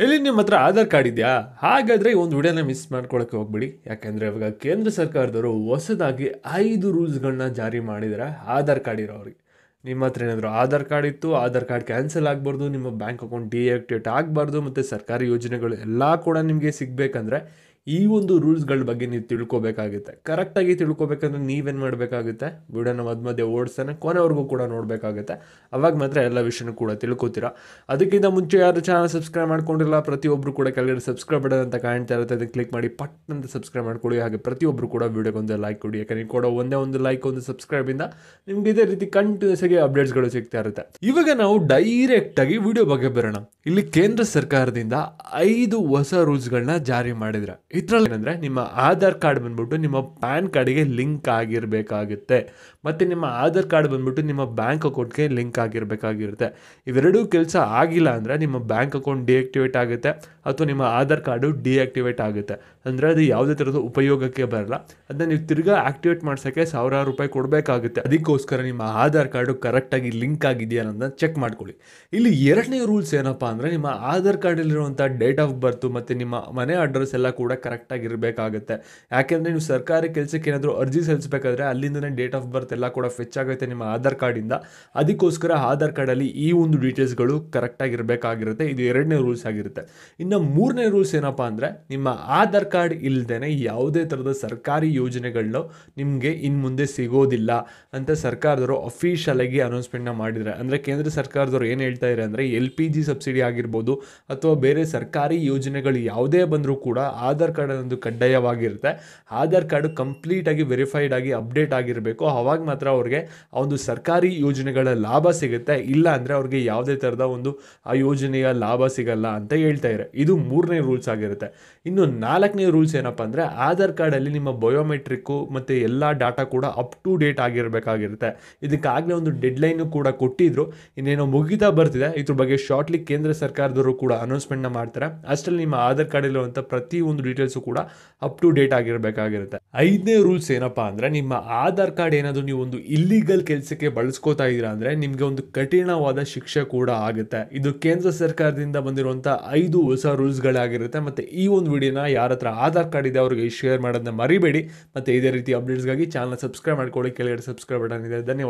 ಎಲ್ಲಿ ನಿಮ್ಮ ಹತ್ರ ಆಧಾರ್ ಕಾರ್ಡ್ ಇದೆಯಾ? ಹಾಗಾದರೆ ಈ ಒಂದು ವಿಡಿಯೋನ ಮಿಸ್ ಮಾಡ್ಕೊಳ್ಳೋಕ್ಕೆ ಹೋಗ್ಬಿಡಿ. ಯಾಕೆಂದರೆ ಇವಾಗ ಕೇಂದ್ರ ಸರ್ಕಾರದವರು ಹೊಸದಾಗಿ 5 ರೂಲ್ಸ್ಗಳನ್ನ ಜಾರಿ ಮಾಡಿದ್ದಾರೆ ಆಧಾರ್ ಕಾರ್ಡ್ ಇರೋರಿಗೆ. ನಿಮ್ಮ ಹತ್ರ ಏನಾದರೂ ಆಧಾರ್ ಕಾರ್ಡ್ ಇತ್ತು, ಆಧಾರ್ ಕಾರ್ಡ್ ಕ್ಯಾನ್ಸಲ್ ಆಗಬಾರ್ದು, ನಿಮ್ಮ ಬ್ಯಾಂಕ್ ಅಕೌಂಟ್ ಡಿಆಕ್ಟಿವೇಟ್ ಆಗಬಾರ್ದು, ಮತ್ತು ಸರ್ಕಾರಿ ಯೋಜನೆಗಳು ಎಲ್ಲ ಕೂಡ ನಿಮಗೆ ಸಿಗಬೇಕಂದ್ರೆ ಈ ಒಂದು ರೂಲ್ಸ್ಗಳ ಬಗ್ಗೆ ನೀವು ತಿಳ್ಕೊಬೇಕಾಗುತ್ತೆ. ಕರೆಕ್ಟಾಗಿ ತಿಳ್ಕೊಬೇಕಂದ್ರೆ ನೀವೇನು ಮಾಡಬೇಕಾಗುತ್ತೆ, ವಿಡಿಯೋನ ಮಧ್ಯೆ ಓಡಿಸ್ತಾನೆ ಕೊನೆವರೆಗೂ ಕೂಡ ನೋಡಬೇಕಾಗುತ್ತೆ. ಅವಾಗ ಮಾತ್ರ ಎಲ್ಲ ವಿಷಯನೂ ಕೂಡ ತಿಳ್ಕೊತೀರಾ. ಅದಕ್ಕಿಂತ ಮುಂಚೆ ಯಾರು ಚಾನಲ್ ಸಬ್ಸ್ಕ್ರೈಬ್ ಮಾಡ್ಕೊಂಡಿಲ್ಲ, ಪ್ರತಿಯೊಬ್ಬರು ಕೂಡ ಕೆಳಗಡೆ ಸಬ್ಸ್ಕ್ರೈಬ್ ಬಟನ್ ಅಂತ ಕಾಣ್ತಾ ಇರುತ್ತೆ, ಅದಕ್ಕೆ ಕ್ಲಿಕ್ ಮಾಡಿ ಪಟ್ ಅಂತ ಸಬ್ಸ್ಕ್ರೈಬ್ ಮಾಡ್ಕೊಳ್ಳಿ. ಹಾಗೆ ಪ್ರತಿಯೊಬ್ಬರು ಕೂಡ ವಿಡಿಯೋಗೊಂದು ಲೈಕ್ ಕೊಡಿ. ಯಾಕಂದರೆ ನೀವು ಕೊಡೋ ಒಂದೇ ಒಂದು ಲೈಕ್, ಒಂದು ಸಬ್ಸ್ಕ್ರೈಬಿಂದ ನಿಮ್ಗೆ ಇದೇ ರೀತಿ ಕಂಟಿನ್ಯೂಸ್ ಆಗಿ ಅಪ್ಡೇಟ್ಸ್ಗಳು ಸಿಗ್ತಾ ಇರುತ್ತೆ. ಇವಾಗ ನಾವು ಡೈರೆಕ್ಟಾಗಿ ವಿಡಿಯೋ ಬಗ್ಗೆ ಬರೋಣ. ಇಲ್ಲಿ ಕೇಂದ್ರ ಸರ್ಕಾರದಿಂದ 5 ಹೊಸ ರೂಲ್ಸ್ಗಳನ್ನ ಜಾರಿ ಮಾಡಿದ್ರೆ. ಇದರಲ್ಲಿ ಏನಂದರೆ, ನಿಮ್ಮ ಆಧಾರ್ ಕಾರ್ಡ್ ಬಂದ್ಬಿಟ್ಟು ನಿಮ್ಮ ಪ್ಯಾನ್ ಕಾರ್ಡಿಗೆ ಲಿಂಕ್ ಆಗಿರಬೇಕಾಗುತ್ತೆ, ಮತ್ತು ನಿಮ್ಮ ಆಧಾರ್ ಕಾರ್ಡ್ ಬಂದ್ಬಿಟ್ಟು ನಿಮ್ಮ ಬ್ಯಾಂಕ್ ಅಕೌಂಟ್ಗೆ ಲಿಂಕ್ ಆಗಿರಬೇಕಾಗಿರುತ್ತೆ. ಇವೆರಡೂ ಕೆಲಸ ಆಗಿಲ್ಲ ಅಂದರೆ ನಿಮ್ಮ ಬ್ಯಾಂಕ್ ಅಕೌಂಟ್ ಡಿಆಕ್ಟಿವೇಟ್ ಆಗುತ್ತೆ ಅಥವಾ ನಿಮ್ಮ ಆಧಾರ್ ಕಾರ್ಡು ಡಿಆಕ್ಟಿವೇಟ್ ಆಗುತ್ತೆ. ಅಂದರೆ ಅದು ಯಾವುದೇ ಥರದ ಉಪಯೋಗಕ್ಕೆ ಬರಲ್ಲ. ಅದನ್ನ ನೀವು ತಿರ್ಗಾ ಆಕ್ಟಿವೇಟ್ ಮಾಡ್ಸೋಕ್ಕೆ ಸಾವಿರಾರು ರೂಪಾಯಿ ಕೊಡಬೇಕಾಗುತ್ತೆ. ಅದಕ್ಕೋಸ್ಕರ ನಿಮ್ಮ ಆಧಾರ್ ಕಾರ್ಡು ಕರೆಕ್ಟಾಗಿ ಲಿಂಕ್ ಆಗಿದೆಯಾ ಅನ್ನೋದನ್ನ ಚೆಕ್ ಮಾಡ್ಕೊಳ್ಳಿ. ಇಲ್ಲಿ ಎರಡನೇ ರೂಲ್ಸ್ ಏನಪ್ಪ ಅಂದರೆ, ನಿಮ್ಮ ಆಧಾರ್ ಕಾರ್ಡಲ್ಲಿರುವಂಥ ಡೇಟ್ ಆಫ್ ಬರ್ತು ಮತ್ತು ನಿಮ್ಮ ಮನೆ ಅಡ್ರೆಸ್ ಎಲ್ಲ ಕೂಡ ಕರೆಕ್ಟಾಗಿ ಇರಬೇಕಾಗುತ್ತೆ. ಯಾಕೆಂದರೆ ನೀವು ಸರ್ಕಾರಿ ಕೆಲಸಕ್ಕೆ ಏನಾದರೂ ಅರ್ಜಿ ಸಲ್ಲಿಸಬೇಕಾದ್ರೆ ಅಲ್ಲಿಂದನೇ ಡೇಟ್ ಆಫ್ ಬರ್ತ್ ಎಲ್ಲ ಕೂಡ ಫೆಚ್ ಆಗುತ್ತೆ ನಿಮ್ಮ ಆಧಾರ್ ಕಾರ್ಡಿಂದ. ಅದಕ್ಕೋಸ್ಕರ ಆಧಾರ್ ಕಾರ್ಡಲ್ಲಿ ಈ ಒಂದು ಡೀಟೇಲ್ಸ್ಗಳು ಕರೆಕ್ಟಾಗಿ ಇರಬೇಕಾಗಿರುತ್ತೆ. ಇದು ಎರಡನೇ ರೂಲ್ಸ್ ಆಗಿರುತ್ತೆ. ಇನ್ನು ಮೂರನೇ ರೂಲ್ಸ್ ಏನಪ್ಪ ಅಂದರೆ, ನಿಮ್ಮ ಆಧಾರ್ ಕಾರ್ಡ್ ಇಲ್ಲದೇ ಯಾವುದೇ ಥರದ ಸರ್ಕಾರಿ ಯೋಜನೆಗಳನ್ನ ನಿಮಗೆ ಇನ್ನು ಮುಂದೆ ಸಿಗೋದಿಲ್ಲ ಅಂತ ಸರ್ಕಾರದವರು ಅಫಿಷಿಯಲ್ ಆಗಿ ಅನೌನ್ಸ್ಮೆಂಟ್ನ ಮಾಡಿದ್ದಾರೆ. ಅಂದರೆ ಕೇಂದ್ರ ಸರ್ಕಾರದವರು ಏನು ಹೇಳ್ತಾ ಇದ್ದಾರೆ ಅಂದರೆ, LPG ಸಬ್ಸಿಡಿ ಆಗಿರ್ಬೋದು ಅಥವಾ ಬೇರೆ ಸರ್ಕಾರಿ ಯೋಜನೆಗಳು ಯಾವುದೇ ಬಂದರೂ ಕೂಡ ಆಧಾರ್ ಕಾರ್ಡ್ ಒಂದು ಕಡ್ಡಾಯವಾಗಿರುತ್ತೆ. ಆಧಾರ್ ಕಾರ್ಡು ಕಂಪ್ಲೀಟಾಗಿ ವೆರಿಫೈಡ್ ಆಗಿ ಅಪ್ಡೇಟ್ ಆಗಿರಬೇಕು. ಆವಾಗ ಮಾತ್ರ ಅವ್ರಿಗೆ ಆ ಒಂದು ಸರ್ಕಾರಿ ಯೋಜನೆಗಳ ಲಾಭ ಸಿಗುತ್ತೆ. ಇಲ್ಲ ಅಂದರೆ ಅವ್ರಿಗೆ ಯಾವುದೇ ಥರದ ಒಂದು ಆ ಯೋಜನೆಯ ಲಾಭ ಸಿಗಲ್ಲ ಅಂತ ಹೇಳ್ತಾ ಇದ್ದಾರೆ. ಇದು ಮೂರನೇ ರೂಲ್ಸ್ ಆಗಿರುತ್ತೆ. ಇನ್ನು ನಾಲ್ಕನೇ ರೂಲ್ಸ್ ಏನಪ್ಪ ಅಂದರೆ, ಆಧಾರ್ ಕಾರ್ಡಲ್ಲಿ ನಿಮ್ಮ ಬಯೋಮೆಟ್ರಿಕ್ಕು ಮತ್ತು ಎಲ್ಲ ಡಾಟಾ ಕೂಡ ಅಪ್ ಟು ಡೇಟ್ ಆಗಿರಬೇಕಾಗಿರುತ್ತೆ. ಇದಕ್ಕಾಗಲೇ ಒಂದು ಡೆಡ್ಲೈನು ಕೂಡ ಕೊಟ್ಟಿದ್ರು, ಇನ್ನೇನೋ ಮುಗಿತಾ ಬರ್ತಿದೆ. ಇದ್ರ ಬಗ್ಗೆ ಶಾರ್ಟ್ಲಿ ಕೇಂದ್ರ ಸರ್ಕಾರದವರು ಕೂಡ ಅನೌನ್ಸ್ಮೆಂಟ್ನ ಮಾಡ್ತಾರೆ. ಅಷ್ಟರಲ್ಲಿ ನಿಮ್ಮ ಆಧಾರ್ ಕಾರ್ಡಲ್ಲಿರುವಂಥ ಪ್ರತಿ ಒಂದು ಡೀಟೇಲ್ಸು ಕೂಡ ಅಪ್ ಟು ಡೇಟ್ ಆಗಿರಬೇಕಾಗಿರುತ್ತೆ. ಐದನೇ ರೂಲ್ಸ್ ಏನಪ್ಪ ಅಂದರೆ, ನಿಮ್ಮ ಆಧಾರ್ ಕಾರ್ಡ್ ಏನಾದರೂ ನೀವು ಒಂದು ಇಲ್ಲಿಗಲ್ ಕೆಲಸಕ್ಕೆ ಬಳಸ್ಕೋತಾ ಇದ್ದೀರಾ ಅಂದರೆ ನಿಮಗೆ ಒಂದು ಕಠಿಣವಾದ ಶಿಕ್ಷೆ ಕೂಡ ಆಗುತ್ತೆ. ಇದು ಕೇಂದ್ರ ಸರ್ಕಾರದಿಂದ ಬಂದಿರುವಂಥ 5 ಹೊಸ ರೂಲ್ಸ್ಗಳಾಗಿರುತ್ತೆ. ಮತ್ತು ಈ ಒಂದು ವಿಡಿಯೋನ ಯಾರ ಹತ್ರ ಆಧಾರ್ ಕಾರ್ಡ್ ಇದೆ ಅವರಿಗೆ ಶೇರ್ ಮಾಡೋದನ್ನ ಮರಿಬೇಡಿ. ಮತ್ತು ಇದೇ ರೀತಿ ಅಪ್ಡೇಟ್ಸ್ಗಾಗಿ ಚಾನಲ್ ಸಬ್ಸ್ಕ್ರೈಬ್ ಮಾಡ್ಕೊಳ್ಳಿ. ಕೆಳಗಡೆ ಸಬ್ಸ್ಕ್ರೈಬ್ ಬಟನ್ ಇದೆ. ಧನ್ಯವಾದ.